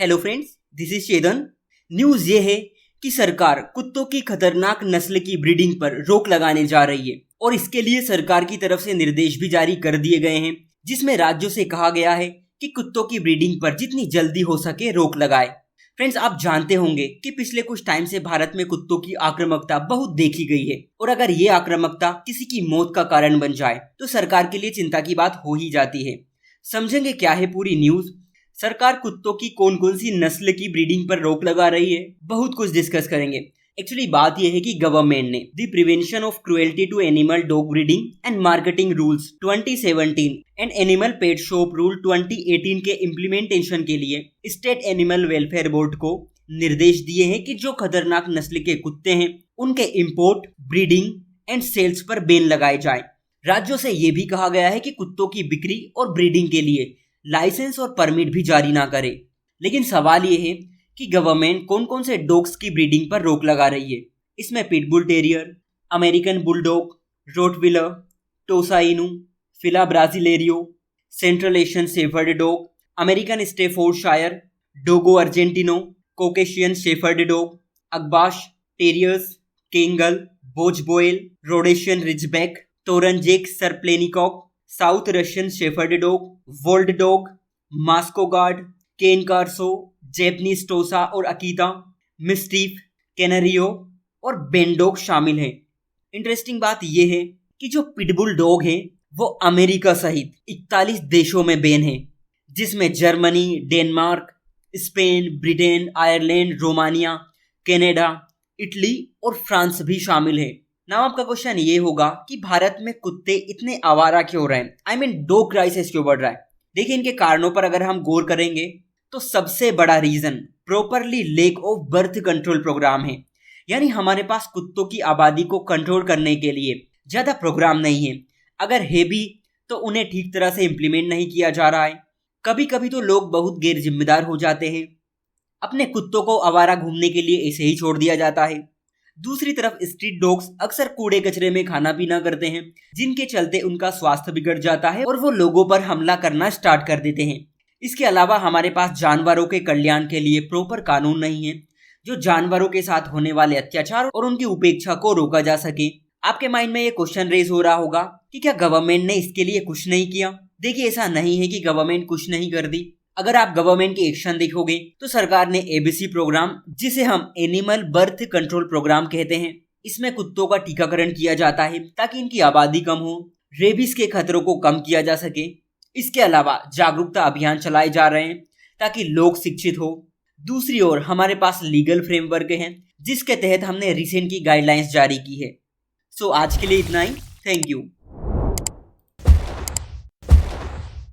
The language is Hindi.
Hello friends, this is Chetan. News ये है कि सरकार कुत्तों की खतरनाक नस्ल की ब्रीडिंग पर रोक लगाने जा रही है और इसके लिए सरकार की तरफ से निर्देश भी जारी कर दिए गए हैं, जिसमें राज्यों से कहा गया है कि कुत्तों की ब्रीडिंग पर जितनी जल्दी हो सके रोक लगाए। फ्रेंड्स, आप जानते होंगे कि पिछले कुछ टाइम से भारत में कुत्तों की आक्रामकता बहुत देखी गई है और अगर ये आक्रामकता किसी की मौत का कारण बन जाए तो सरकार के लिए चिंता की बात हो ही जाती है। समझेंगे क्या है पूरी न्यूज। सरकार कुत्तों की कौन कौन सी नस्ल की ब्रीडिंग पर रोक लगा रही है, बहुत कुछ डिस्कस करेंगे। एक्चुअली बात यह है कि गवर्नमेंट ने the prevention of cruelty to animal dog breeding and marketing rules 2017 and animal pet shop rule 2018 के इम्प्लीमेंटेशन के लिए स्टेट एनिमल वेलफेयर बोर्ड को निर्देश दिए हैं कि जो खतरनाक नस्ल के कुत्ते हैं उनके इंपोर्ट, ब्रीडिंग एंड सेल्स पर बैन लगाए जाए। राज्यों से यह भी कहा गया है कि कुत्तों की बिक्री और ब्रीडिंग के लिए लाइसेंस और परमिट भी जारी ना करे। लेकिन सवाल ये है कि गवर्नमेंट कौन कौन से डॉग्स की ब्रीडिंग पर रोक लगा रही है। इसमें pitbull terrier, American bulldog, rottweiler, Tosa Inu, Fila Brasileiro, central Asian shepherd dog, American Staffordshire, Dogo Argentino, Caucasian shepherd dog, Akbash terriers, Kangal, Boerboel, Rhodesian Ridgeback, Tornjak Sarplaninac, South Russian shepherd dog, wolf dog, Moscow guard, Cane Corso, Japanese Tosa और अकीता, मिस्टीफ, कैनरियो और बेनडॉग शामिल हैं। इंटरेस्टिंग बात यह है कि जो पिटबुल डॉग हैं वो अमेरिका सहित 41 देशों में बैन है, जिसमें Germany, Denmark, Spain, Britain, Ireland, Romania, Canada, Italy और फ्रांस भी शामिल है। नाउ आपका क्वेश्चन ये होगा कि भारत में कुत्ते इतने आवारा क्यों रहे हैं, आई मीन डॉग क्राइसिस क्यों बढ़ रहा है। देखिए, इनके कारणों पर अगर हम गौर करेंगे तो सबसे बड़ा reason properly lack of birth control programme है। यानी हमारे पास कुत्तों की आबादी को कंट्रोल करने के लिए ज्यादा प्रोग्राम नहीं है। अगर है भी तो उन्हें ठीक तरह से इम्प्लीमेंट नहीं किया जा रहा है। कभी कभी तो लोग बहुत गैर जिम्मेदार हो जाते हैं, अपने कुत्तों को आवारा घूमने के लिए ऐसे ही छोड़ दिया जाता है। दूसरी तरफ स्ट्रीट डॉग्स अक्सर कूड़े कचरे में खाना पीना करते हैं, जिनके चलते उनका स्वास्थ्य बिगड़ जाता है और वो लोगों पर हमला करना स्टार्ट कर देते हैं। इसके अलावा हमारे पास जानवरों के कल्याण के लिए प्रॉपर कानून नहीं है, जो जानवरों के साथ होने वाले अत्याचार और उनकी उपेक्षा को रोका जा सके। आपके माइंड में ये क्वेश्चन रेज हो रहा होगा कि क्या गवर्नमेंट ने इसके लिए कुछ नहीं किया। देखिए, ऐसा नहीं है कि गवर्नमेंट कुछ नहीं कर दी। अगर आप गवर्नमेंट की एक्शन देखोगे तो सरकार ने एबीसी प्रोग्राम, जिसे हम एनिमल बर्थ कंट्रोल प्रोग्राम कहते हैं, इसमें कुत्तों का टीकाकरण किया जाता है ताकि इनकी आबादी कम हो, रेबीज के खतरों को कम किया जा सके। इसके अलावा जागरूकता अभियान चलाए जा रहे हैं ताकि लोग शिक्षित हो। दूसरी ओर हमारे पास लीगल फ्रेमवर्क हैं, जिसके तहत हमने रिसेंट की गाइडलाइंस जारी की है। सो आज के लिए इतना ही। Thank you.